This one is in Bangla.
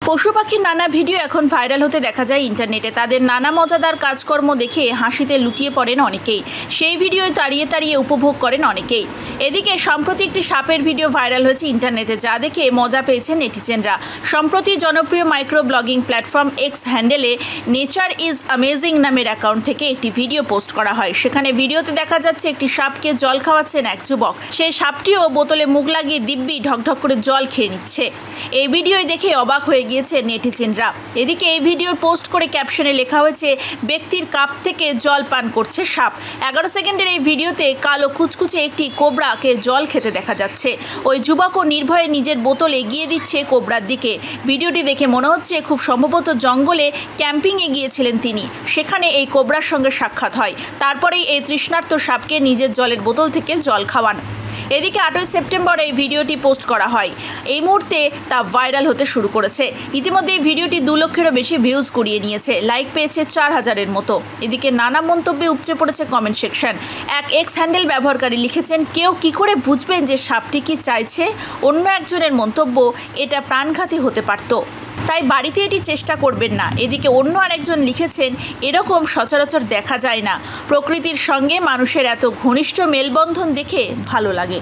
পশু পাখির নানা ভিডিও এখন ভাইরাল হতে দেখা যায় ইন্টারনেটে। তাদের নানা মজাদার কাজকর্ম দেখে হাসিতে লুটিয়ে পড়েন অনেকেই। সেই ভিডিও তাড়িয়ে তাড়িয়ে উপভোগ করেন অনেকেই। এদিকে সম্প্রতি একটি সাপের ভিডিও ভাইরাল হয়েছে ইন্টারনেটে, যা দেখে মজা পেয়েছেন নেটিজেনরা। সম্প্রতি জনপ্রিয় মাইক্রো ব্লগিং প্ল্যাটফর্ম এক্স হ্যান্ডেলে নেচার ইজ অ্যামেজিং নামের অ্যাকাউন্ট থেকে একটি ভিডিও পোস্ট করা হয়। সেখানে ভিডিওতে দেখা যাচ্ছে একটি সাপকে জল খাওয়াচ্ছেন এক যুবক। সেই সাপটিও বোতলে মুখ লাগিয়ে দিব্যি ঢকঢক করে জল খেয়ে নিচ্ছে। এই ভিডিও দেখে অবাক হয়ে গিয়েছে নেটিজেনরা। এদিকে এই ভিডিও পোস্ট করে ক্যাপশনে লেখা হয়েছে, ব্যক্তির কাপ থেকে জল পান করছে সাপ। 11 সেকেন্ডের এই ভিডিওতে কালো কুচকুচে একটি কোবরাকে জল খেতে দেখা যাচ্ছে। ওই যুবকও নির্ভয়ে নিজের বোতল এগিয়ে দিচ্ছে কোবরার দিকে। ভিডিওটি দেখে মনে হচ্ছে খুব সম্ভবত জঙ্গলে ক্যাম্পিংয়ে গিয়েছিলেন তিনি। সেখানে এই কোবরার সঙ্গে সাক্ষাৎ হয়। তারপরেই এই তৃষ্ণার্ত সাপকে নিজের জলের বোতল থেকে জল খাওয়ান। এদিকে 8 সেপ্টেম্বর এই ভিডিওটি পোস্ট করা হয়। এই মুহূর্তে তা ভাইরাল হতে শুরু করেছে। ইতিমধ্যে এই ভিডিওটি 2 লক্ষেরও বেশি ভিউজ কুড়িয়ে নিয়েছে, লাইক পেয়েছে 4000-এর মতো। এদিকে নানা মন্তব্যে উপচে পড়েছে কমেন্ট সেকশন। এক এক্স হ্যান্ডেল ব্যবহারকারী লিখেছেন, কেউ কি করে বুঝবেন যে সাপটি কি চাইছে? অন্য একজনের মন্তব্য, এটা প্রাণঘাতী হতে পারত, তাই বাড়িতে এটি চেষ্টা করবেন না। এদিকে অন্য আরেকজন লিখেছেন, এরকম সচরাচর দেখা যায় না। প্রকৃতির সঙ্গে মানুষের এত ঘনিষ্ঠ মেলবন্ধন দেখে ভালো লাগে।